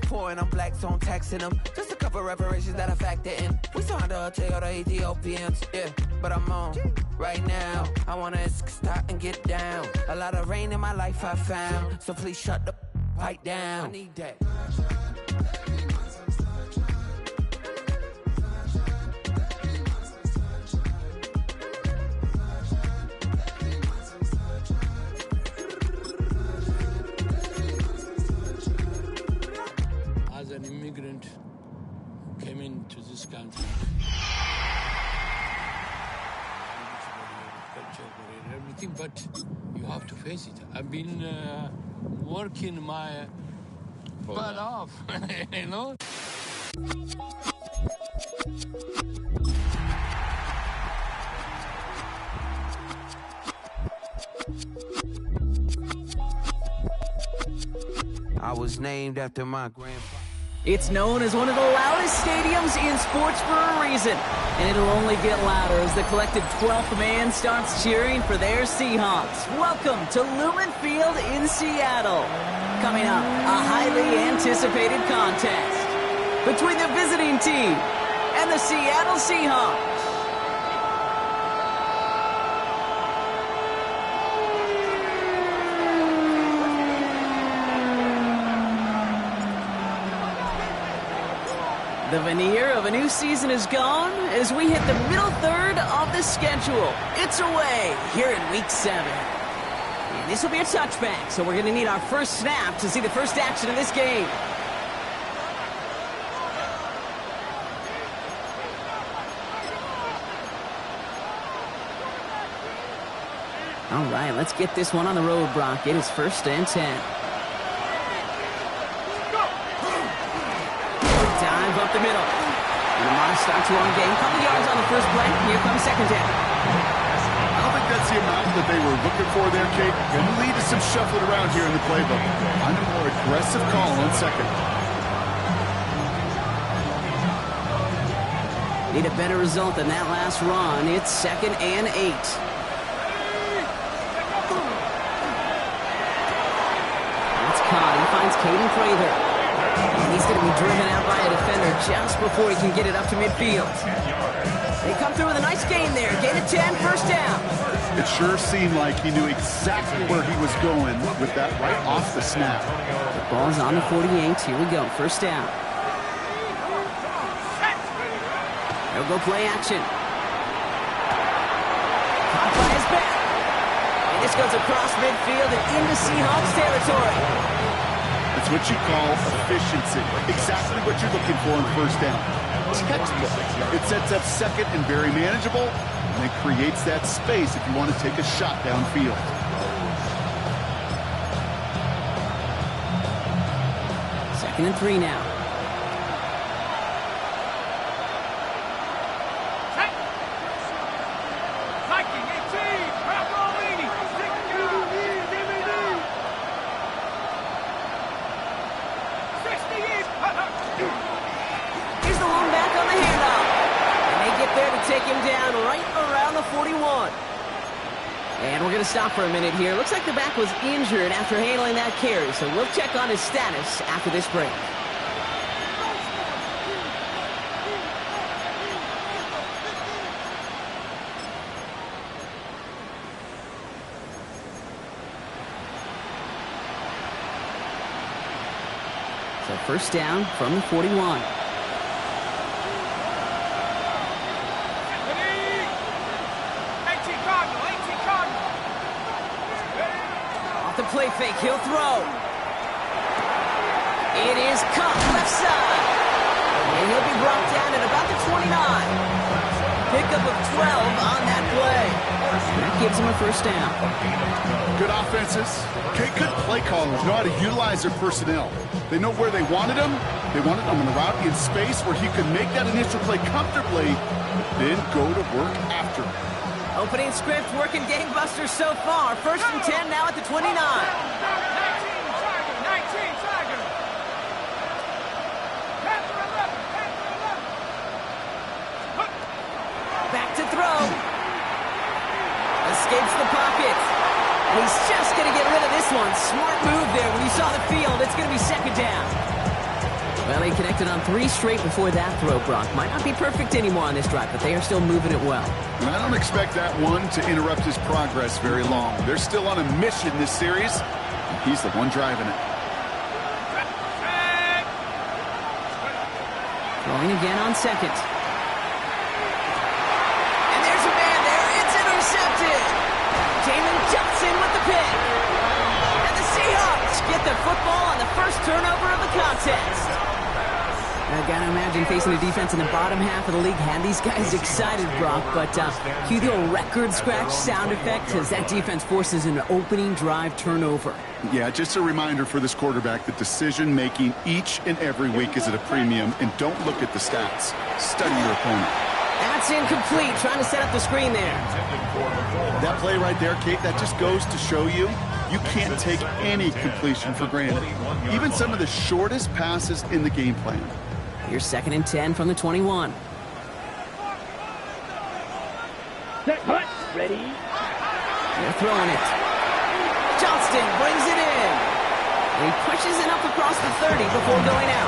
poor and I'm black, so I'm taxing them. Just a couple reparations that I factor in. We saw the Toyota Ethiopians, yeah, but I'm on right now. I wanna stop and get down. A lot of rain in my life I found, so please shut the pipe down. I need that. As an immigrant, came into this country. Culture, everything, but you have to face it. I've been working my butt off, you know? I was named after my grandpa. It's known as one of the loudest stadiums in sports for a reason, and it'll only get louder as the collective 12th man starts cheering for their Seahawks. Welcome to Lumen Field in Seattle. Coming up, a highly anticipated contest between the visiting team and the Seattle Seahawks. The veneer of a new season is gone as we hit the middle third of the schedule. It's away here in Week 7. And this will be a touchback, so we're going to need our first snap to see the first action of this game. All right, let's get this one on the road, Brock. It is 1st and 10. Dive up the middle. And a modest start to our game. Couple yards on the first play. Here comes second down. I don't think that's the amount that they were looking for there, Kate. Going to lead to some shuffling around here in the playbook. On a more aggressive call on second. Need a better result than that last run. It's 2nd and 8. That's caught. He finds Caden Prather. And he's going to be driven out by a defender just before he can get it up to midfield. They come through with a nice gain there. Gain of 10, first down. It sure seemed like he knew exactly where he was going with that right off the snap. The ball's on the 48. Here we go. First down. They'll go play action. Caught by his back. And this goes across midfield and into Seahawks territory. That's what you call efficiency. Exactly what you're looking for in first down. Textbook. It sets up second and very manageable, and it creates that space if you want to take a shot downfield. Second and 3 now. Take him down right around the 41. And we're going to stop for a minute here. Looks like the back was injured after handling that carry, so we'll check on his status after this break. So first down from the 41. Play fake, he'll throw. It is caught left side. And he'll be brought down at about the 29. Pickup of 12 on that play. That gives him a first down. Good offenses. Good play callers know how to utilize their personnel. They know where they wanted him. They wanted him in a route in space where he could make that initial play comfortably, then go to work after. Opening script working gangbusters so far. 1st and 10 now at the 29. 19 Tiger. Back to throw. Escapes the pocket. And he's just going to get rid of this one. Smart move there when you saw the field. It's going to be second down. Well, he connected on 3 straight before that throw, Brock. Might not be perfect anymore on this drive, but they are still moving it well. And I don't expect that one to interrupt his progress very long. They're still on a mission this series, and he's the one driving it. Throwing again on second. And there's a man there. It's intercepted. Jamin Johnson with the pick. And the Seahawks get the football on the first turnover of the contest. I gotta imagine facing a defense in the bottom half of the league had these guys excited, Brock, but cue the old record scratch sound effect as that defense forces an opening drive turnover. Yeah, just a reminder for this quarterback that decision-making each and every week is at a premium, and don't look at the stats. Study your opponent. That's incomplete, trying to set up the screen there. That play right there, Kate, that just goes to show you can't take any completion for granted. Even some of the shortest passes in the game plan. Here's 2nd and 10 from the 21. Set, hut, ready. They're throwing it. Johnston brings it in. And he pushes it up across the 30 before going out.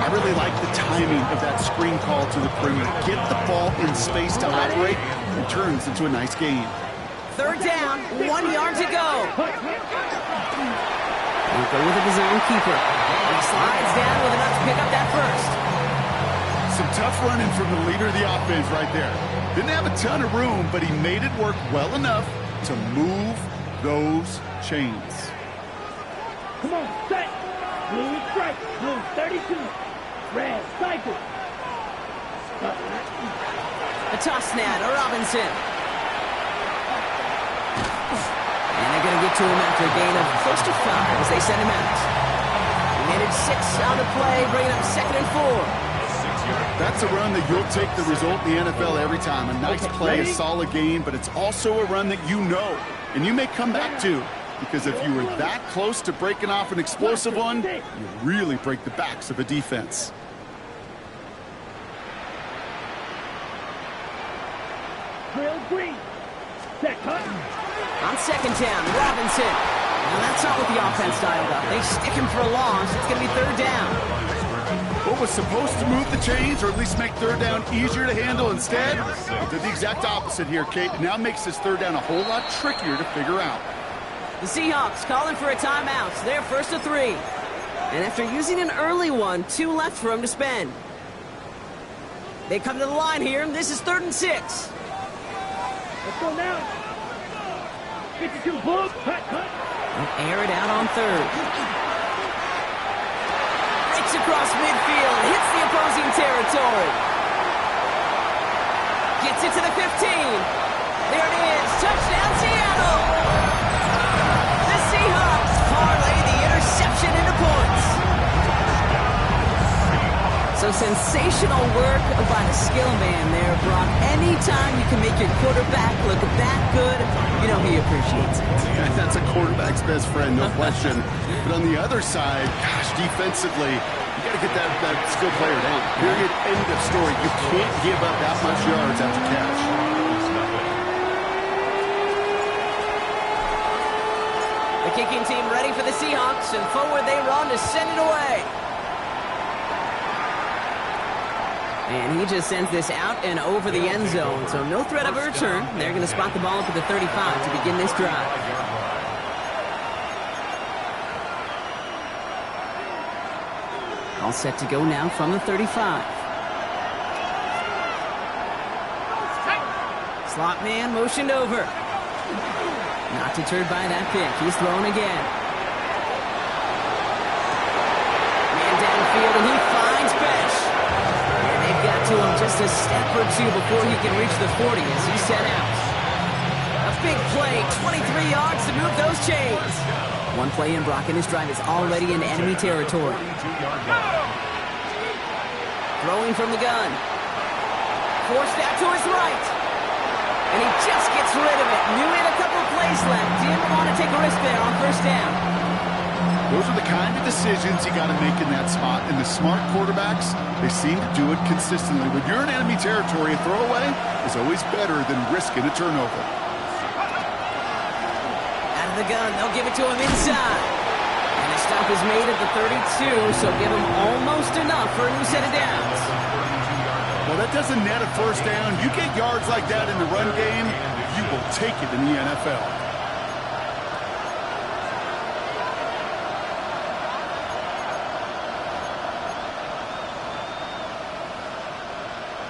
I really like the timing of that screen call to the perimeter. Get the ball in space to operate, and turns into a nice game. 3rd down, 1 yard to go. We'll go with it as his own keeper. He slides down with enough to pick up that first. Some tough running from the leader of the offense right there. Didn't have a ton of room, but he made it work well enough to move those chains. Come on, set. Blue strike. Blue 32. Red cycle. A toss snap to Robinson. And they're going to get to him after a gain of close to 5 as they send him out. He made it 6 on the play, bringing up 2nd and 4. That's a run that you'll take the result in the NFL every time. A nice play, a solid gain, but it's also a run that you know, and you may come back to, because if you were that close to breaking off an explosive one, you really break the backs of a defense. Drill green. Set, hut. On 2nd down, Robinson. Now that's not what the offense dialed up. They stick him for a loss. It's going to be 3rd down. What was supposed to move the chains, or at least make 3rd down easier to handle instead, it did the exact opposite here, Kate. It now makes this 3rd down a whole lot trickier to figure out. The Seahawks calling for a timeout. So they're 1st and 3. And after using an early one, 2 left for him to spend. They come to the line here. This is 3rd and 6. Let's go now. 52 Bulls. Hut, hut. They'll air it out on 3rd. Across midfield, hits the opposing territory. Gets it to the 15. There it is, touchdown Seattle. The Seahawks parlay the interception into points. So sensational work by the skill man there, Brock. Anytime you can make your quarterback look that good, you know he appreciates it. Yeah, that's a quarterback's best friend, no question. But on the other side, gosh, defensively, you got to get that skill player down. Period. End of story. You can't give up that much yards after catch. The kicking team ready for the Seahawks, and forward they run to send it away. And he just sends this out and over the end zone, so no threat of a return. They're going to spot the ball up at the 35 to begin this drive. All set to go now from the 35. Slot man motioned over. Not deterred by that pick. He's throwing again. Man downfield, and he finds Besh. And they've got to him just a step or two before he can reach the 40 as he's sent out. A big play, 23 yards to move those chains. One play in, Brock, and this drive is already in enemy territory. Throwing from the gun. Forced out to his right. And he just gets rid of it. Knew he had a couple of plays left. Didn't want to take a risk there on 1st down. Those are the kind of decisions you got to make in that spot. And the smart quarterbacks, they seem to do it consistently. When you're in enemy territory, a throwaway is always better than risking a turnover. The gun, they'll give it to him inside. And a stop is made at the 32, so give him almost enough for a new set of downs. Well, that doesn't net a first down. You get yards like that in the run game, you will take it in the NFL.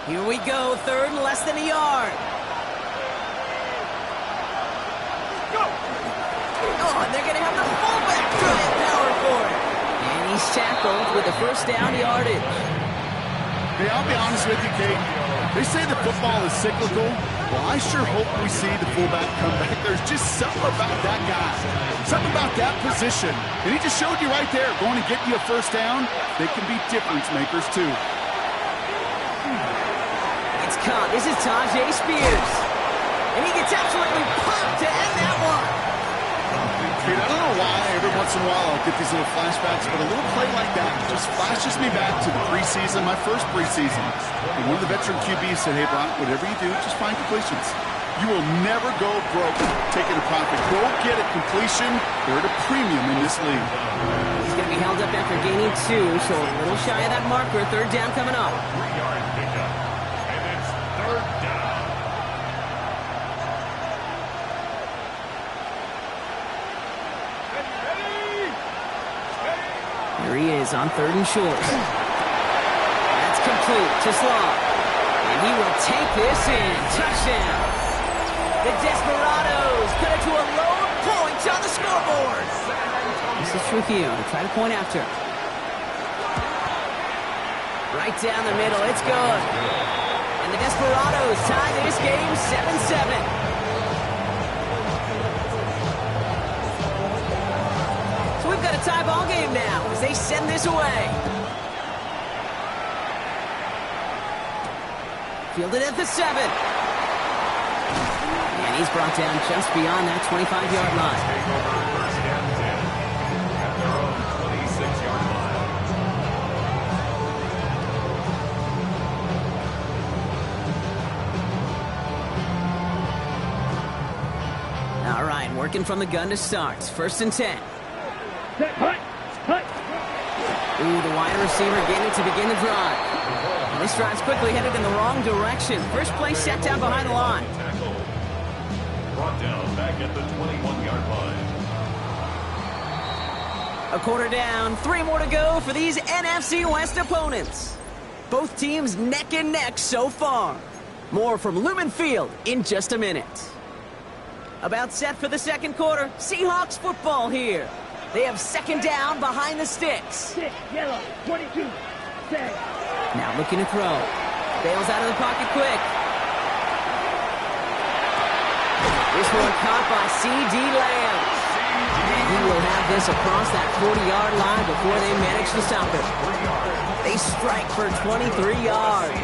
Here we go, third and less than a yard. Oh, and they're going to have the fullback trying power for it. And he's tackled with a first down yardage. Hey, I'll be honest with you, Kate. They say the football is cyclical. Well, I sure hope we see the fullback come back. There's just something about that guy, something about that position. And he just showed you right there, going to get you a first down. They can be difference makers, too. It's caught. This is Tajay Spears. And he gets absolutely pumped to end that one. Kate, I don't know why every once in a while I'll get these little flashbacks, but a little play like that just flashes me back to the preseason, my first preseason. And one of the veteran QBs said, hey, Brock, whatever you do, just find completions. You will never go broke taking a profit. Go get a completion. They're at a premium in this league. He's going to be held up after gaining 2, so a little shy of that marker. Third down coming up. 3-yard pickup. And it's third down. Here he is on third and short. That's complete to Slaw. And he will take this in. Touchdown. The Desperados cut it to a lone point on the scoreboard. This is Trujillo to try to point after. Right down the middle. It's good. And the Desperados tie this game 7-7. So we've got a tie ball game now as they send this away. Fielded at the 7. And he's brought down just beyond that 25-yard line. Take over first and 10 at their own 26-yard line. All right, working from the gun to start. First and 10. Set, hut, hut. Ooh, the wide receiver getting it to begin the drive. And this drive's quickly headed in the wrong direction. First play set down behind the line. Tackle. Brought down back at the 21-yard line. A quarter down, 3 more to go for these NFC West opponents. Both teams neck and neck so far. More from Lumen Field in just a minute. About set for the second quarter. Seahawks football here. They have second down behind the sticks. 6, yellow, 22, set. Now looking to throw. Bails out of the pocket quick. This one caught by C.D. Lamb. And he will have this across that 40-yard line before they manage to stop it. They strike for 23 yards.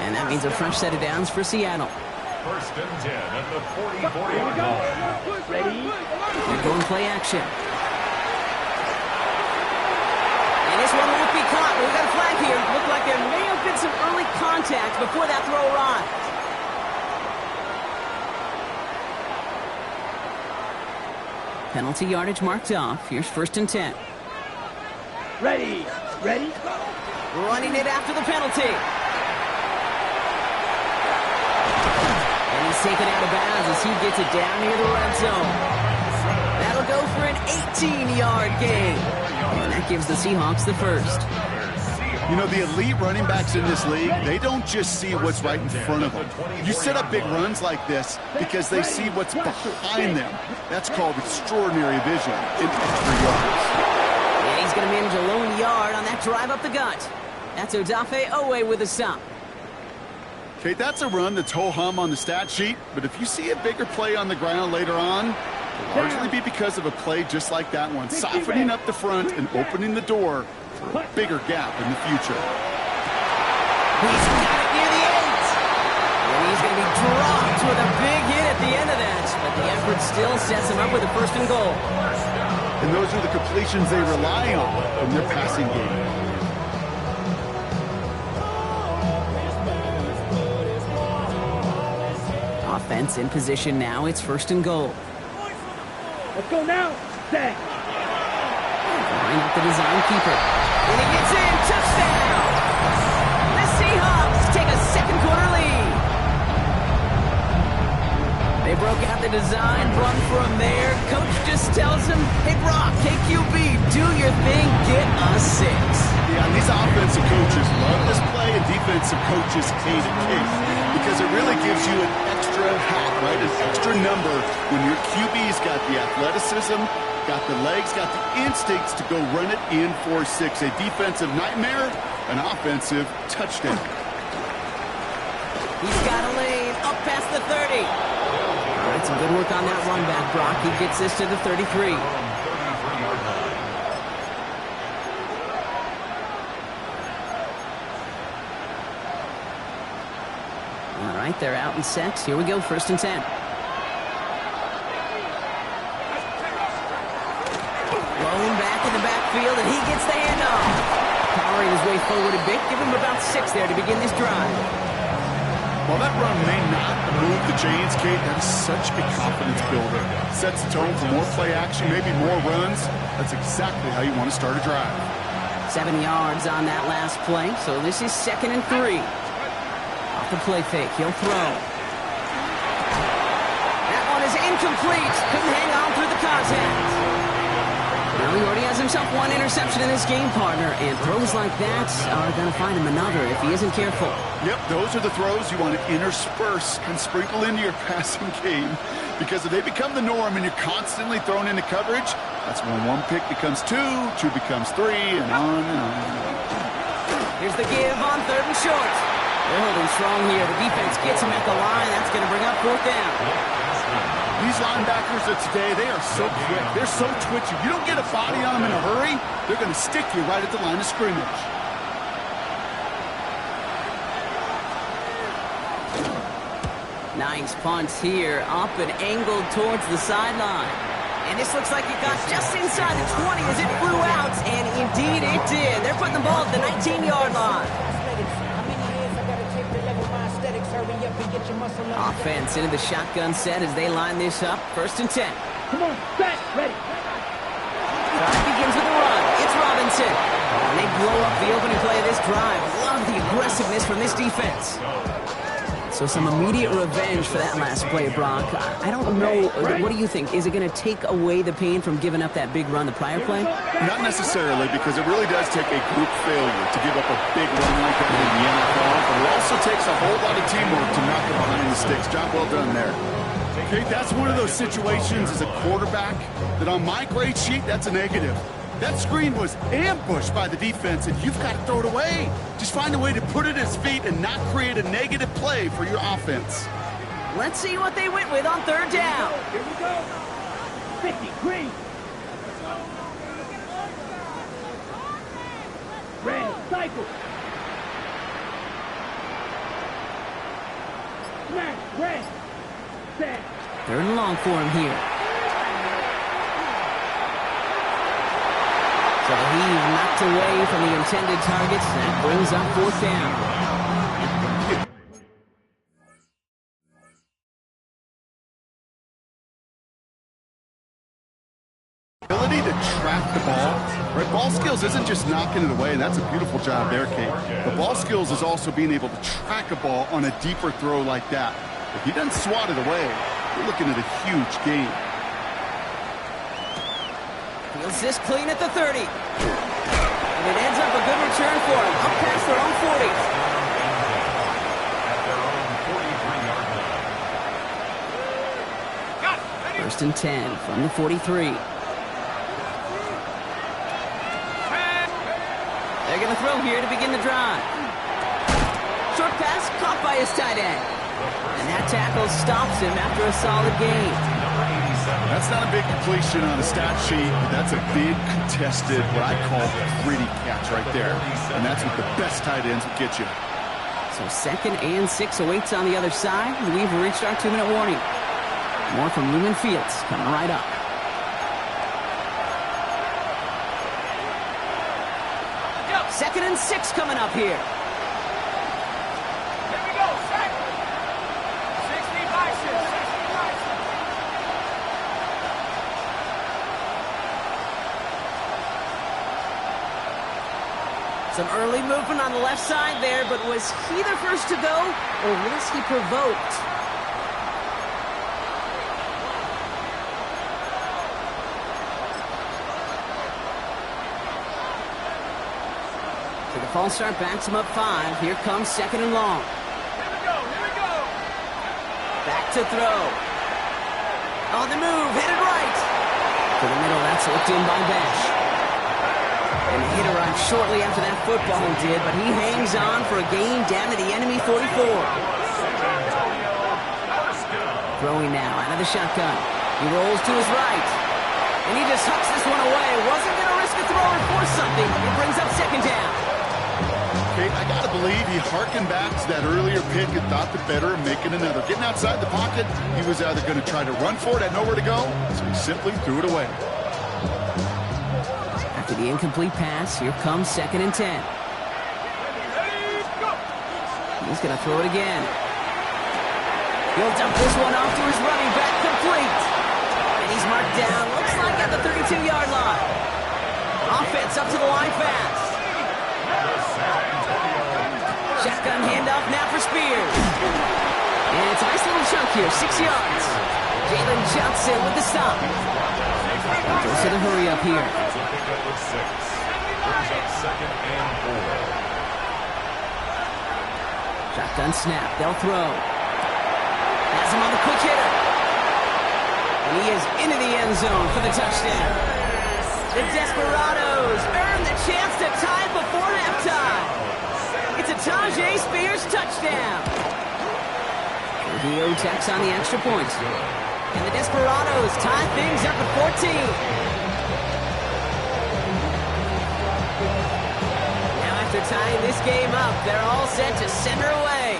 And that means a fresh set of downs for Seattle. First and 10 at the 40-yard line. Ready? They're going play action. And this one won't be caught. We've got a flag here. Looked like there may have been some early contact before that throw arrived. Penalty yardage marked off. Here's first and 10. Ready? Ready? Running it after the penalty. And he's taken out of bounds as he gets it down near the red zone. That'll go for an 18-yard gain. And that gives the Seahawks the first. You know, the elite running backs in this league, they don't just see what's right in front of them. You set up big runs like this because they see what's behind them. That's called extraordinary vision in extra yards. And he's going to manage a lone yard on that drive up the gut. That's Odafe Owe with a stop. Okay, that's a run that's ho-hum on the stat sheet, but if you see a bigger play on the ground later on, it'll largely be because of a play just like that one, softening up the front and opening the door for a bigger gap in the future. He's got it near the 8. And he's going to be dropped with a big hit at the end of that. But the effort still sets him up with a first and goal. And those are the completions they rely on in their passing game. Offense in position now. It's first and goal. Let's go now. Set. setting up the design keeper. And he gets in. Touchdown! The Seahawks take a second quarter lead. They broke out the design run from there. Coach just tells him, hey, Brock, KQB, do your thing, get a 6. Yeah, these offensive coaches love this play, and defensive coaches hate it, because it really gives you an extra hat, right? An extra number when your QB's got the athleticism, got the legs, got the instincts to go run it in for 6. A defensive nightmare, an offensive touchdown. He's got a lane up past the 30. All right, some good work on that run back, Brock. He gets this to the 33. All right, they're out in sets. Here we go, 1st and 10. Blown back in the backfield, and he gets the handoff. Powering his way forward a bit. Give him about 6 there to begin this drive. While that run may not move the chains, Kate, that is such a confidence builder. Sets the tone for more play action, maybe more runs. That's exactly how you want to start a drive. 7 yards on that last play, so this is 2nd and 3. Off the play fake, he'll throw. That one is incomplete. Couldn't hang on through the contact. Well, he already has himself 1 interception in this game, partner, and throws like that are going to find him another if he isn't careful. Yep, those are the throws you want to intersperse and sprinkle into your passing game, because if they become the norm and you're constantly thrown into coverage, that's when 1 pick becomes 2, 2 becomes 3, and on and on and on. Here's the give on 3rd and short. They're holding strong here. The defense gets him at the line. That's going to bring up 4th down. These linebackers of today, they are so quick. They're so twitchy. You don't get a body on them in a hurry, they're going to stick you right at the line of scrimmage. Nice punt here, up and angled towards the sideline. And this looks like it got just inside the 20 as it flew out, and indeed it did. They're putting the ball at the 19-yard line. Offense into the shotgun set as they line this up. 1st and 10. Come on, set, ready. Drive begins with a run. It's Robinson. And they blow up the opening play of this drive. Love the aggressiveness from this defense. So some immediate revenge for that last play, Brock. I don't know. What do you think? Is it going to take away the pain from giving up that big run the prior play? Not necessarily, because it really does take a group failure to give up a big run like that in the NFL. But it also takes a whole lot of teamwork to knock it behind the sticks. Job well done there. Okay, that's one of those situations as a quarterback that on my grade sheet, that's a negative. That screen was ambushed by the defense, and you've got to throw it away. Just find a way to put it at his feet and not create a negative play for your offense. Let's see what they went with on 3rd down. Here we go. 50, green. Red, cycle. Smash, red. Set. 3rd and long for him here. So he's knocked away from the intended targets. That brings up 4th down. Ability to track the ball. Right, ball skills isn't just knocking it away, and that's a beautiful job there, Kate. The ball skills is also being able to track a ball on a deeper throw like that. If he doesn't swat it away, you're looking at a huge game. Feels this clean at the 30. And it ends up a good return for him. Up past their own 40. At their own 43-yard line. 1st and 10 from the 43. They're going to throw here to begin the drive. Short pass caught by his tight end. And that tackle stops him after a solid gain. That's not a big completion on a stat sheet, but that's a big contested, what I call gritty catch right there. And that's what the best tight ends will get you. So 2nd and 6 awaits on the other side. We've reached our 2-minute warning. More from Lumen Fields coming right up. Second and 6 coming up here. Here we go, set. 60 boxes, 60 boxes. 1st Some early movement on the left side there, but was he the first to go, or was he provoked? So the false start backs him up 5. Here comes 2nd and long. Here we go. Back to throw. On the move, headed right. To the middle, that's looked in by Bash. And the hit arrived shortly after that football did, but he hangs on for a gain down to the enemy 44. Throwing now out of the shotgun. He rolls to his right. And he just hucks this one away. Wasn't going to risk a throw or force something. It brings up 2nd down. Okay, I got to believe he harkened back to that earlier pick and thought the better of making another. Getting outside the pocket, he was either going to try to run for it, had nowhere to go, so he simply threw it away. After the incomplete pass, here comes 2nd and 10. He's going to throw it again. He'll dump this one off to his running back, complete. And he's marked down, looks like at the 32-yard line. Offense up to the line fast. Shotgun handoff now for Spears. And it's a nice little chunk here, 6 yards. Jalen Johnson with the stop. Goes to the hurry up here. Shotgun snap, they'll throw. Has him on the quick hitter. And he is into the end zone for the touchdown. The Desperados earn the chance to tie before halftime. It's a Tajay Spears touchdown. The O-Tex on the extra point. And the Desperados tie things up at 14. Now after tying this game up, they're all set to send her away.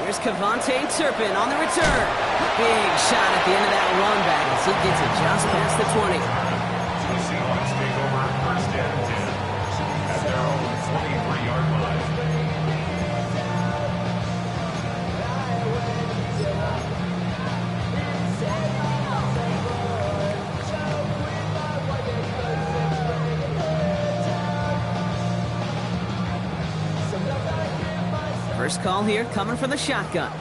Here's Kavontae Turpin on the return. Big shot at the end of that run back as he gets it just past the 20. The Seahawks take over 1st and 10 at their own 23-yard line. First call here coming from the shotgun.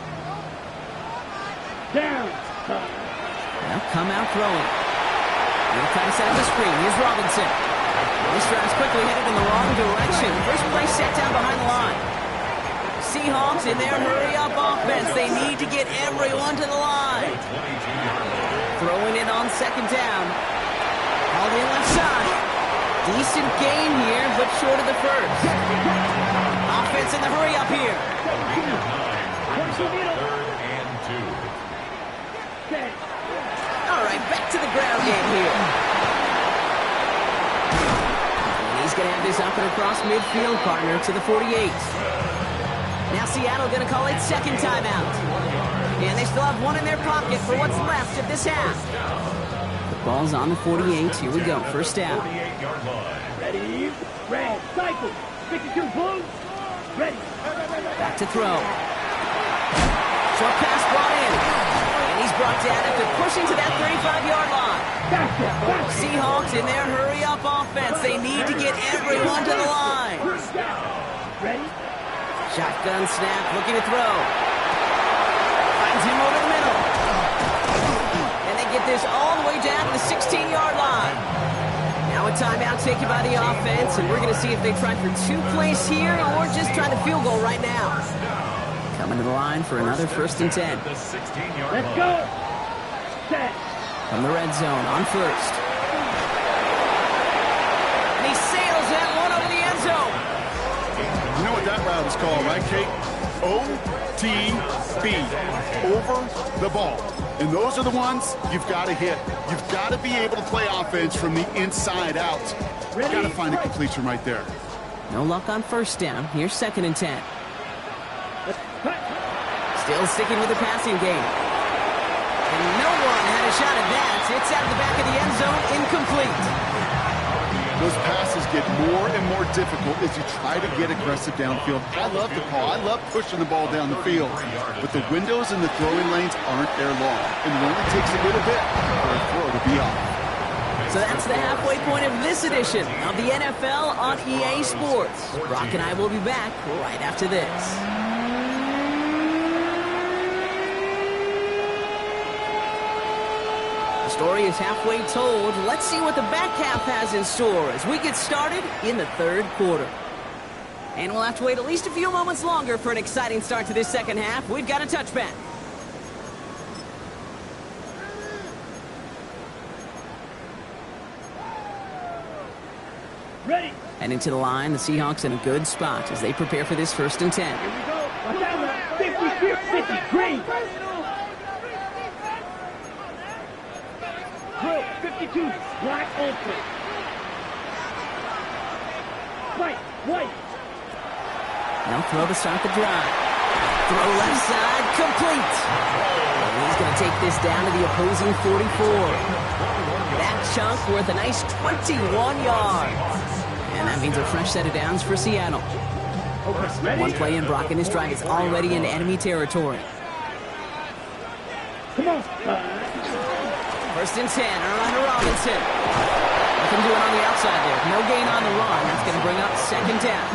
Down. Now come out throwing. He'll try to set up the screen. Here's Robinson. This drive's quickly headed in the wrong direction. First play set down behind the line. Seahawks in their hurry-up offense. They need to get everyone to the line. Throwing it on 2nd down. All the left side. Decent gain here, but short of the first. Offense in the hurry-up here. 3rd and 2. All right, back to the ground game here. And he's going to have this up and across midfield, partner, to the 48. Now Seattle going to call it 2nd timeout. And they still have one in their pocket for what's left of this half. The ball's on the 48. Here we go, 1st down. 48-yard line. Ready. Red. Cycle. 52 blue. Ready. Back to throw. Short pass brought in. And he's brought down after pushing to that 35-yard line. Seahawks in their hurry-up offense. They need to get everyone to the line. Ready. Shotgun snap, looking to throw. Finds him over the middle. And they get this all the way down to the 16-yard line. Now a timeout taken by the offense, and we're going to see if they try for 2 plays here or just try to field goal right now. Coming to the line for another 1st and 10. Let's go. Set. From the red zone on 1st. And he sails that one over the end zone. You know what that route is called, right, Kate? OTB, over the ball. And those are the ones you've got to hit. You've got to be able to play offense from the inside out. You've got to find a completion right there. No luck on 1st down. Here's 2nd and 10. Still sticking with the passing game. And no one had a shot at that. It's out of the back of the end zone, incomplete. Those passes get more and more difficult as you try to get aggressive downfield. I love the call. I love pushing the ball down the field. But the windows in the throwing lanes aren't there long. And it only takes a little bit for a throw to be off. So that's the halfway point of this edition of the NFL on EA Sports. Brock and I will be back right after this. The story is halfway told. Let's see what the back half has in store as we get started in the third quarter. And we'll have to wait at least a few moments longer for an exciting start to this second half. We've got a touchback. Ready. And into the line, the Seahawks in a good spot as they prepare for this 1st and 10. Here we go. Watch out now. 50, green. Drill, 52, black ultra. White. They'll throw to start the drive. Throw left side, complete. And he's going to take this down to the opposing 44. That chunk worth a nice 21 yards. And that means a fresh set of downs for Seattle. One play in, Brock in his drive is already in enemy territory. Come on. 1st and 10, around to Robinson. Nothing doing on the outside there. No gain on the run. That's going to bring up 2nd down.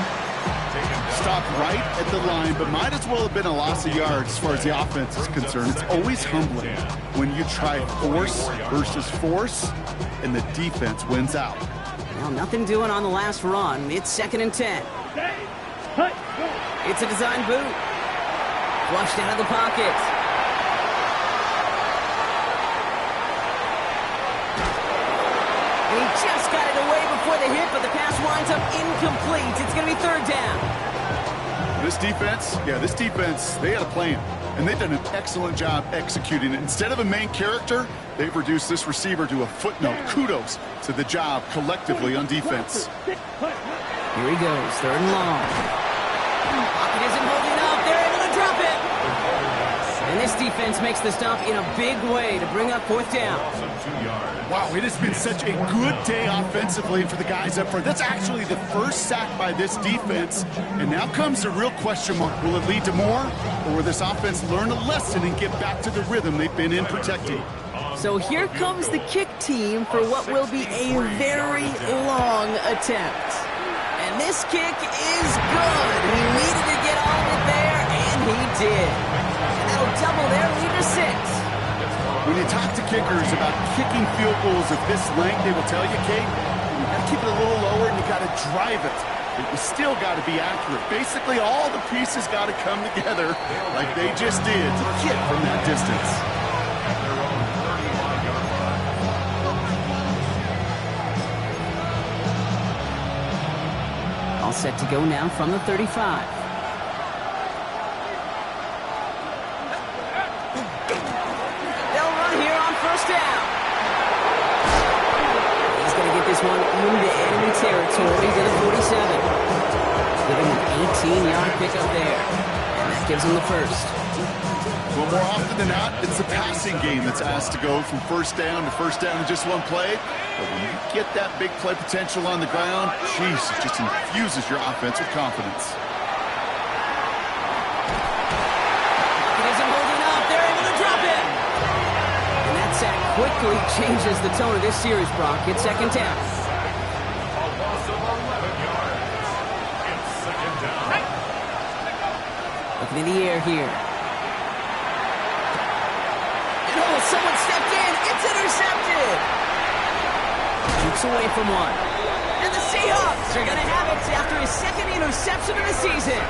Stopped right at the line, but might as well have been a loss of yards as far as the offense is concerned. It's always humbling when you try force versus force, and the defense wins out. Well, nothing doing on the last run. It's 2nd and 10. It's a design boot. Flushed out of the pocket. And he just got it away before the hit, but the pass winds up incomplete. It's going to be 3rd down. This defense, they had a plan, and they've done an excellent job executing it. Instead of a main character, they've reduced this receiver to a footnote. Kudos to the job collectively on defense. Here he goes, 3rd and long. Pocket isn't holding up. They're able to drop it. And this defense makes the stop in a big way to bring up 4th down. Wow, it has been such a good day offensively for the guys up front. That's actually the first sack by this defense. And now comes the real question mark. Will it lead to more? Or will this offense learn a lesson and get back to the rhythm they've been in protecting? So here comes the kick team for what will be a very long attempt. And this kick is good. He needed to get all of it there, and he did. And that'll double their lead to 6. When you talk to kickers about kicking field goals of this length, they will tell you, Kate, you got to keep it a little lower and you got to drive it. But you still got to be accurate. Basically, all the pieces got to come together like they just did to kick from that distance. All set to go now from the 35. This one into enemy territory to the 47. Giving an 18-yard pickup there. And that gives him the 1st. Well, more often than not, it's the passing game that's asked to go from 1st down to 1st down in just one play. But when you get that big play potential on the ground, geez, it just infuses your offense with confidence. It isn't holding up. They're able to drop it. And that sack quickly changes the tone of this series, Brock. It's 2nd down. Looking in the air here. And oh, someone stepped in. It's intercepted. Jukes away from one. And the Seahawks are going to have it after his 2nd interception of the season.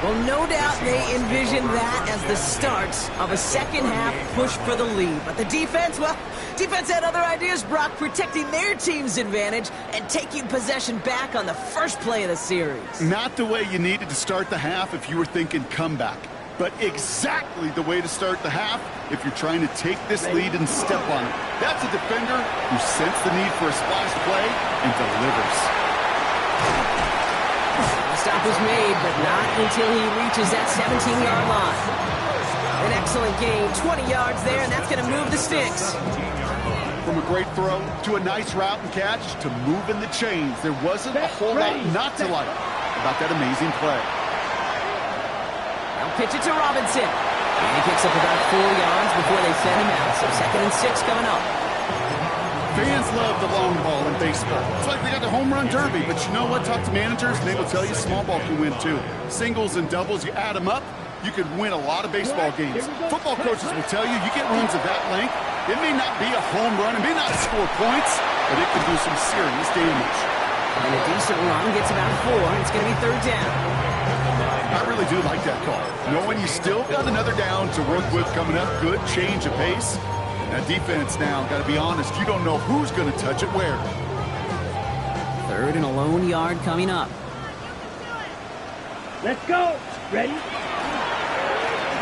Well, no doubt they envisioned that as the start of a second half push for the lead. But the defense, well, defense had other ideas, Brock, protecting their team's advantage and taking possession back on the first play of the series. Not the way you needed to start the half if you were thinking comeback, but exactly the way to start the half if you're trying to take this lead and step on it. That's a defender who sensed the need for a splash play and delivers. The stop was made, but not until he reaches that 17-yard line. An excellent gain, 20 yards there, and that's going to move the sticks. From a great throw to a nice route and catch to moving the chains, there wasn't a whole lot not to like about that amazing play. Now pitch it to Robinson. And he picks up about 4 yards before they send him out. So 2nd and 6 coming up. Fans love the long ball in baseball. It's like they got the home run derby, but you know what? Talk to managers, and they will tell you small ball can win too. Singles and doubles, you add them up, you could win a lot of baseball games. Football coaches will tell you get runs of that length. It may not be a home run, it may not score points, but it can do some serious damage. And a decent run gets about 4. It's going to be 3rd down. I really do like that call. Knowing you still got another down to work with coming up, good change of pace. That defense now, got to be honest, you don't know who's going to touch it where. 3rd and a lone yard coming up. Let's go. Ready?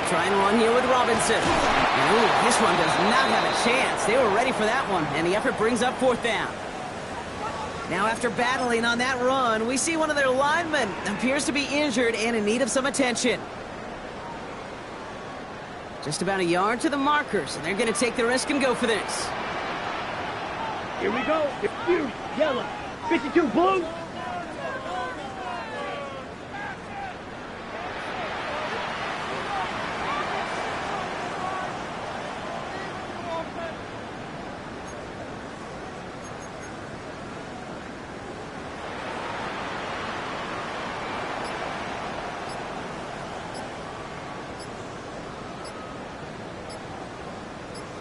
Try and run here with Robinson. And ooh, this one does not have a chance. They were ready for that one, and the effort brings up 4th down. Now after battling on that run, we see one of their linemen appears to be injured and in need of some attention. Just about a yard to the markers, and they're going to take the risk and go for this. Here we go. Excuse, yellow. 52 blue.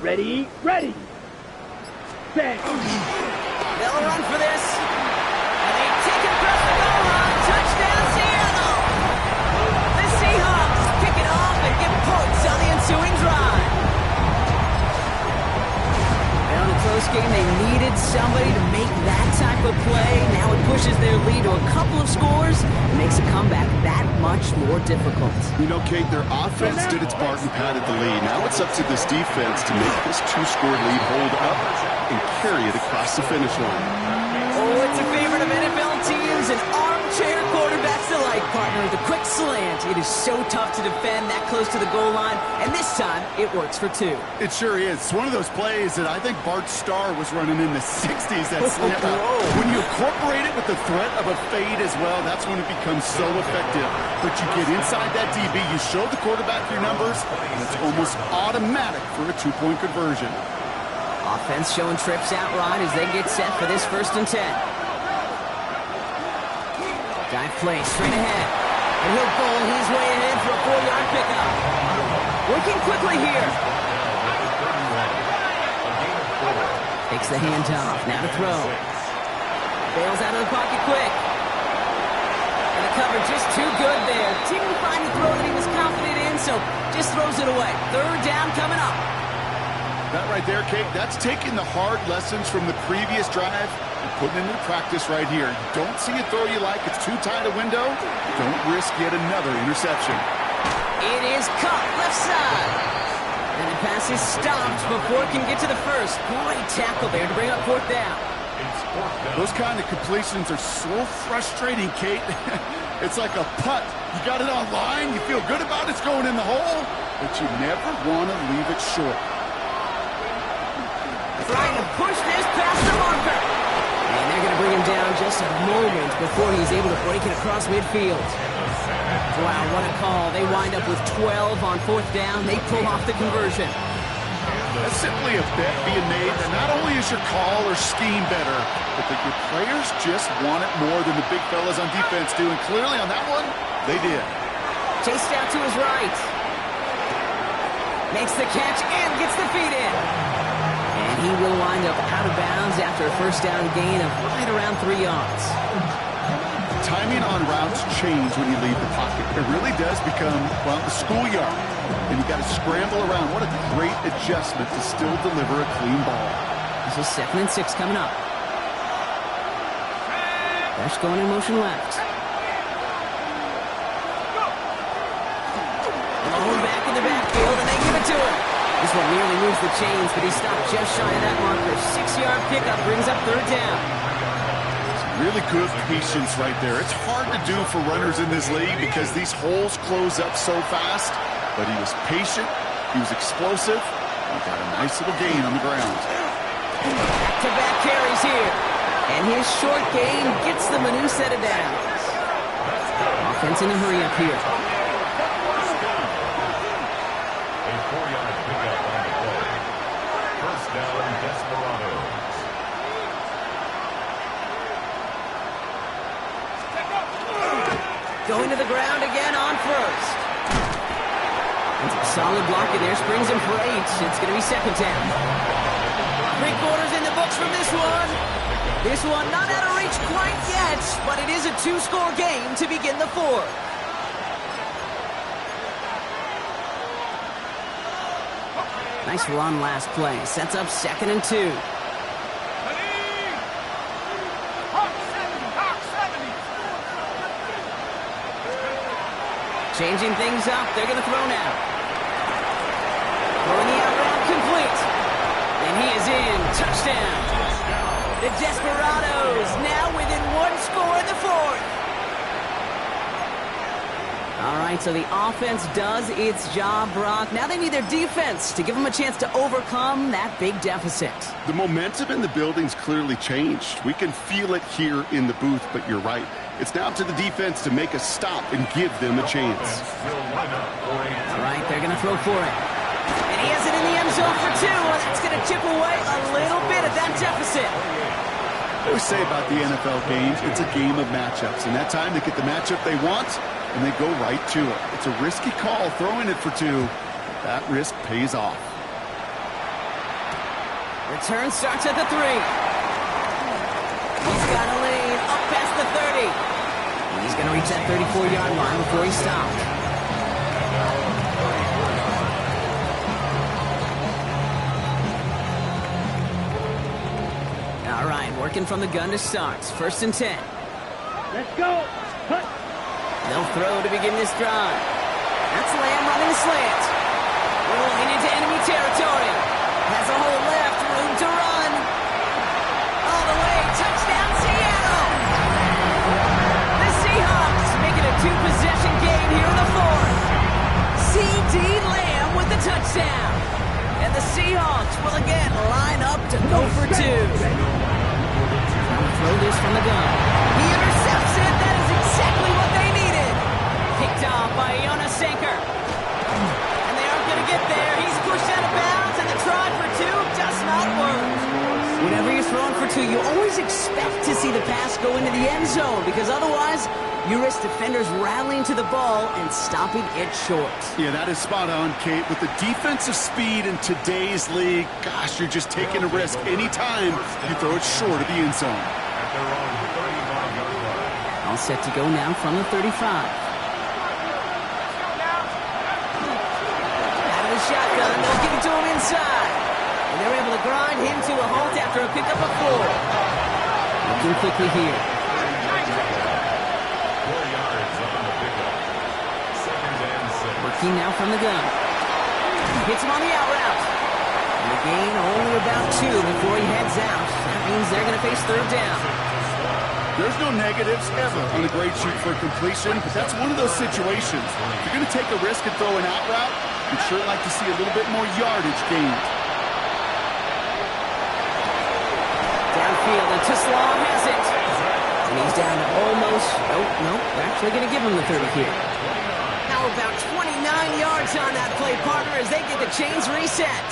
Ready, ready. Bang. They'll run for this. And they take it across the goal line. Touchdown, Seattle. The Seahawks kick it off and get points on the ensuing drive. Now in a close game, they needed somebody to make that type of play. Now it pushes their lead to a couple of scores and makes a comeback that much more difficult. You know, Kate, their offense did its part and padded the lead. Now it's up to this defense to make this 2-score lead hold up and carry it across the finish line. Oh, it's a favorite of NFL teams and armchair quarterbacks alike, partner. The quick slant. It is so tough to defend that close to the goal line, and this time it works for 2. It sure is. It's one of those plays that I think Bart Starr was running in the 60s, that slant. When you incorporate it with the threat of a fade as well, that's when it becomes so effective. But you get inside that DB, you show the quarterback your numbers, and it's almost automatic for a 2-point conversion. Offense showing trips out right as they get set for this 1st and 10. Dive play straight ahead. And he'll bowl his way ahead for a 4-yard pickup. Working quickly here. Takes the handoff. Now to throw. Bails out of the pocket quick. And the cover just too good there. Didn't find the throw that he was confident in, so just throws it away. 3rd down coming up. That right there, Kate, that's taking the hard lessons from the previous drive and putting it into practice right here. You don't see a throw you like, it's too tight a window, don't risk yet another interception. It is caught left side. And the pass is stopped before it can get to the 1st. Great tackle there to bring up 4th down. Those kind of completions are so frustrating, Kate. It's like a putt. You got it on line, you feel good about it's going in the hole, but you never want to leave it short. Trying to push this past the marker. And they're going to bring him down just a moment before he's able to break it across midfield. Wow, what a call. They wind up with 12 on 4th down. They pull off the conversion. That's simply a bet being made that not only is your call or scheme better, but that your players just want it more than the big fellas on defense do. And clearly on that one, they did. Chased out to his right. Makes the catch and gets the feet in. And he will wind up out of bounds after a 1st down gain of right around 3 yards. Timing on routes change when you leave the pocket. It really does become, well, the schoolyard. And you got to scramble around. What a great adjustment to still deliver a clean ball. This is 2nd and 6 coming up. Rush going in motion left. Alone back in the backfield, and they give it to him. This one nearly moves the chains, but he stopped just shy of that marker. 6-yard pickup brings up 3rd down. Really good patience right there. It's hard to do for runners in this league because these holes close up so fast. But he was patient, he was explosive, and got a nice little gain on the ground. Back-to-back carries here. And his short gain gets them a new set of downs. Offense in a hurry up here. A 4-yard pickup on the play. 1st down, Desperados. going to the ground again on first. Solid block in there, springs him for 8. It's going to be second down. 3/4 in the books from this one. This one not out of reach quite yet, but it is a 2-score game to begin the fourth. Nice run last play. Sets up 2nd and 2. Changing things up. They're going to throw now. Throwing the out route complete. And he is in. Touchdown. The Desperados now within 1 score in the fourth. All right, so the offense does its job, Brock. Now they need their defense to give them a chance to overcome that big deficit. The momentum in the building's clearly changed. We can feel it here in the booth, but you're right. It's now up to the defense to make a stop and give them a chance. All right, they're going to throw for it. And he has it in the end zone for 2. That's going to chip away a little bit at that deficit. I always say about the NFL games, it's a game of matchups. And that time they get the matchup they want, and they go right to it. It's a risky call throwing it for 2. That risk pays off. Return starts at the 3. He's got a lead up past the 30. And he's going to reach that 34-yard line before he stops. All right, working from the gun to start. 1st and 10. Let's go. Cut. They'll throw to begin this drive. That's Lamb running the slant. Rolling into enemy territory. Has a hole left, room to run. All the way, touchdown Seattle! The Seahawks making a 2-possession game here in the fourth. C.D. Lamb with the touchdown. And the Seahawks will again line up to go for 2. Throw this from the gun. He intercepts it. That is exactly what they needed. Picked off by Jonas Sanker. And they aren't going to get there. He's pushed out of bounds, and the try for 2 does not work. Whenever you're throwing for 2, you always expect to see the pass go into the end zone, because otherwise you risk defenders rallying to the ball and stopping it short. Yeah, that is spot on, Kate. With the defensive speed in today's league, gosh, you're just taking a risk anytime you throw it short of the end zone. All set to go now from the 35. Out of the shotgun, they'll give it to him inside. And they're able to grind him to a halt after a pickup of 4. Looking quickly here. Working now from the gun. Hits him on the out route. And the gain only about 2 before he heads out. That means they're going to face 3rd down. There's no negatives ever on a great shoot for completion, but that's one of those situations. If you're going to take a risk and throw an out route, you'd sure like to see a little bit more yardage gained. Downfield, and Tislam has it. And he's down to almost, nope, they're actually going to give him the 30 here. How about 29 yards on that play, partner, as they get the chains reset.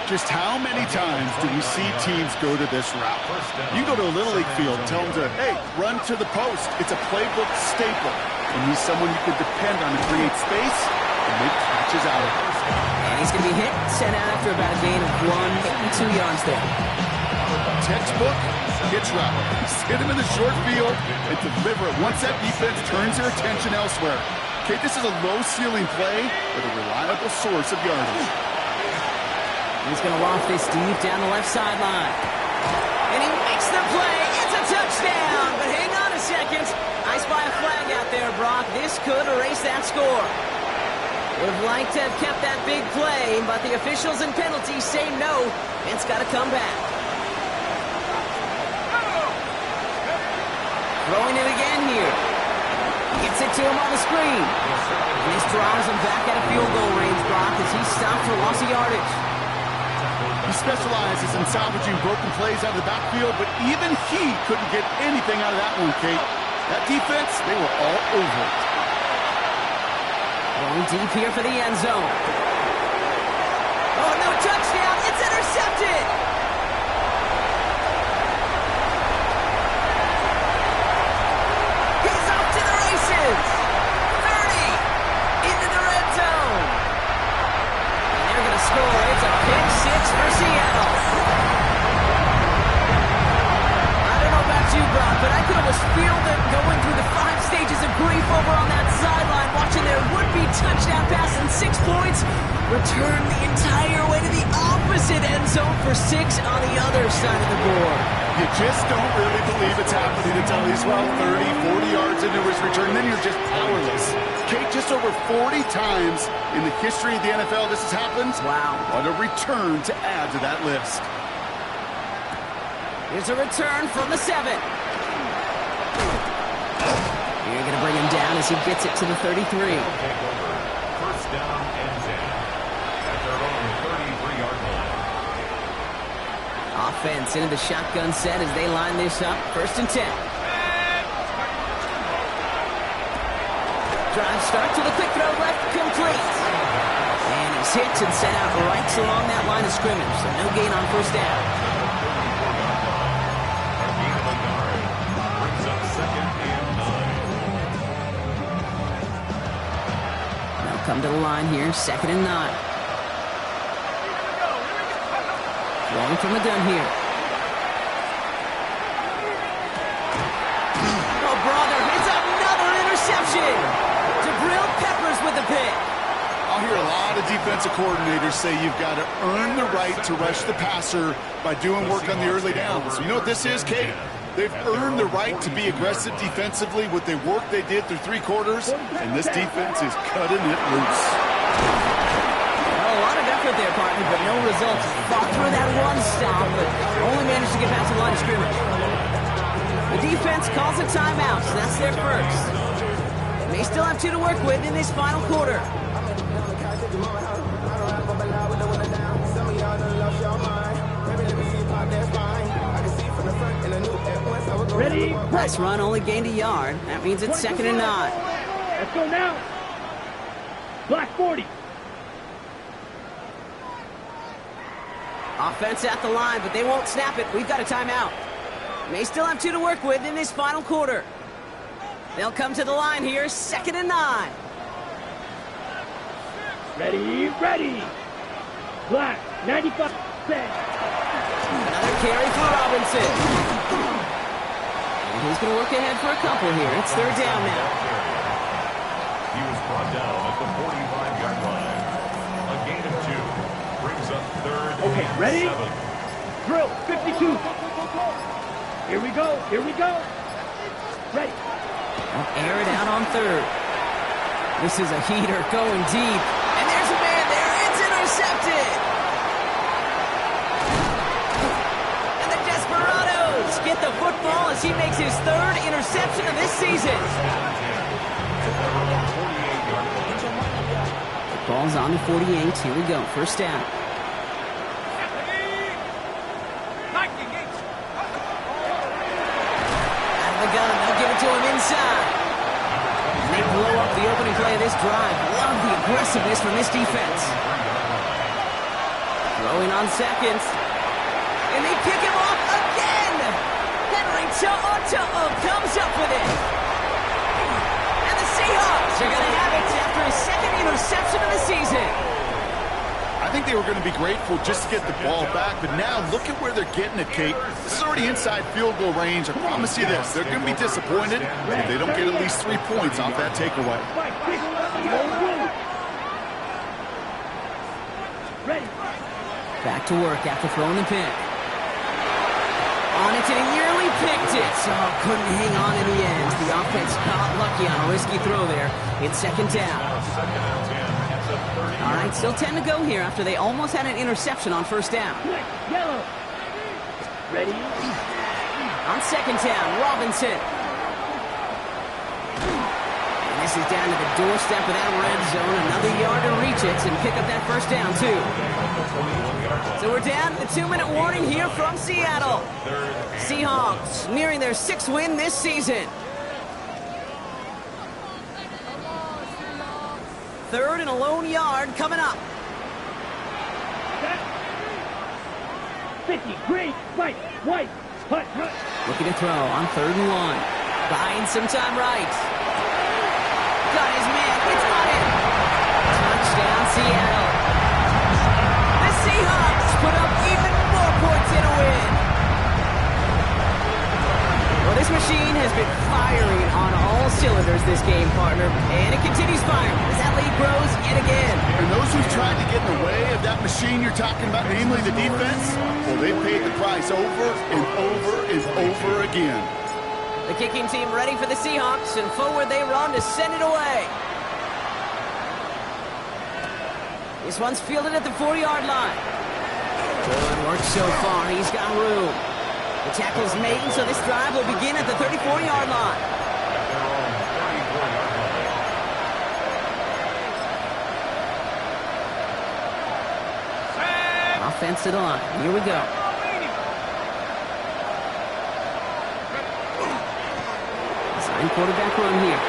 Just how many times do we see teams go to this route? You go to a Little League field, tell them to, hey, run to the post. It's a playbook staple. And he's someone you can depend on to create space and make catches out of it. And he's going to be hit, sent out after about a gain of 1, 2 yards there. Textbook hitch route. Hit him in the short field and deliver it once that defense turns their attention elsewhere. Okay, this is a low-ceiling play, but a reliable source of yardage. He's going to loft this deep down the left sideline. And he makes the play. It's a touchdown. But hang on a second. I spy a flag out there, Brock. This could erase that score. Would have liked to have kept that big play, but the officials and penalties say no. It's got to come back. Throwing it again here. Gets it to him on the screen. And this draws him back out of field goal range, Brock, as he stopped for loss of yardage. He specializes in salvaging broken plays out of the backfield, but even he couldn't get anything out of that one, Kate. That defense, they were all over it. Going deep here for the end zone. Oh, no touchdown. It's intercepted. He's off to the races. but I could almost feel them going through the 5 stages of grief over on that sideline, watching their would-be touchdown pass and 6 points return the entire way to the opposite end zone for 6 on the other side of the board. You just don't really believe it's happening until he's well 30, 40 yards into his return, then you're just powerless. Kate, just over 40 times in the history of the NFL this has happened. Wow. What a return to add to that list. Here's a return from the 7. You're going to bring him down as he gets it to the 33. First down and 10 at their own 33-yard line. Offense into the shotgun set as they line this up. First and 10. Drive start to the quick throw left, complete. And he's hit and sent out right along that line of scrimmage, so no gain on first down. Come to the line here, 2nd and 9. Rolling from the gun here. Oh, brother, it's another interception. Jabril Peppers with the pick. I'll hear a lot of defensive coordinators say you've got to earn the right to rush the passer by doing work on the early downs. You know what this is, Kate? They've earned the right to be aggressive defensively with the work they did through 3 quarters, and this defense is cutting it loose. Well, a lot of effort there, partner, but no results. Fought through that one stop, but only managed to get past the line of scrimmage. The defense calls a timeout, so that's their first. They still have 2 to work with in this final quarter. Ready? Nice run, only gained a yard. That means it's 2nd and 9. Let's go now. Black 40. Offense at the line, but they won't snap it. We've got a timeout. They still have 2 to work with in this final quarter. They'll come to the line here, 2nd and 9. Ready, ready. Black, 95 cents. Another carry for Robinson. And he's going to work ahead for a couple here. It's 3rd down now. He was brought down at the 45-yard line. A gain of 2 brings up 3rd Okay, and ready? 7. Drill, 52. Here we go, here we go. Ready. They'll air it out on 3rd. This is a heater going deep. And there's a man there. It's intercepted. And the Desperados get the football as he makes his 3rd interception of this season. The ball's on the 48. Here we go. First down. Out of the gun. They'll give it to him inside. And they blow up the opening play of this drive. Love the aggressiveness from this defense. Throwing on 2nd. And they pick him off again. Henry To'o comes up with it. And the Seahawks are going to have it after his 2nd interception of the season. I think they were going to be grateful just to get the ball back, but now look at where they're getting it, Kate. This is already inside field goal range. I promise you this, they're going to be disappointed if they don't get at least 3 points off that takeaway. Ready. Back to work after throwing the pick. On it, and he nearly picked it. So couldn't hang on in the end. The offense got lucky on a risky throw there. It's 2nd down. All right, still 10 to go here after they almost had an interception on first down. Yellow. Ready. On 2nd down, Robinson. And this is down to the doorstep of that red zone. Another yard to reach it and pick up that first down, too. So we're down to the 2-minute warning here from Seattle. Seahawks nearing their 6th win this season. 3rd and a lone yard coming up. 50, green, white, hut. Looking to throw on 3rd and 1. Buying some time right. Got his man. It's on him. Touchdown, Seattle. The Seahawks put up even more points in a win. Well, This machine has been firing on all cylinders this game, partner, and it continues firing as that lead grows yet again. And those who've tried to get in the way of that machine you're talking about, namely the defense, well, they paid the price over and over and over again. The kicking team ready for the Seahawks, and forward they run to send it away. This one's fielded at the 4-yard line. Good work so far. He's got room. The tackle's made, so this drive will begin at the 34-yard line. Offensive line. Here we go. Sign quarterback run here.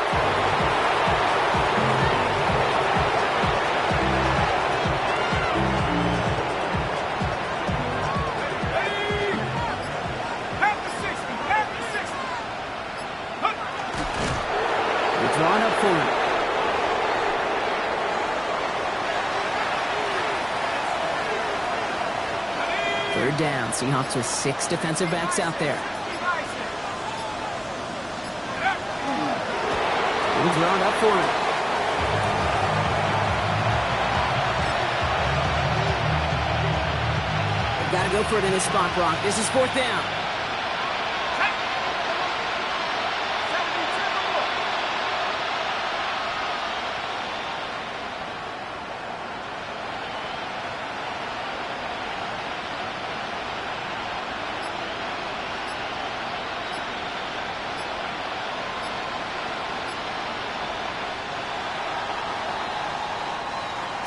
Drawn up for him. Third down. Seahawks with 6 defensive backs out there. Drawn up for him. They've got to go for it in this spot, Brock. This is 4th down.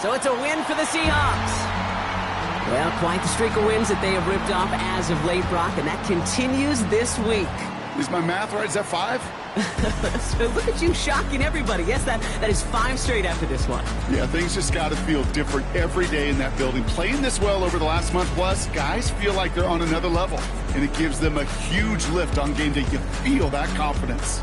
So it's a win for the Seahawks. Well, quite the streak of wins that they have ripped off as of late, Brock, and that continues this week. Is my math right? Is that 5? So look at you shocking everybody. Yes, that is 5 straight after this one. Yeah, things just got to feel different every day in that building. Playing this well over the last month plus, guys feel like they're on another level, and it gives them a huge lift on game day. You feel that confidence.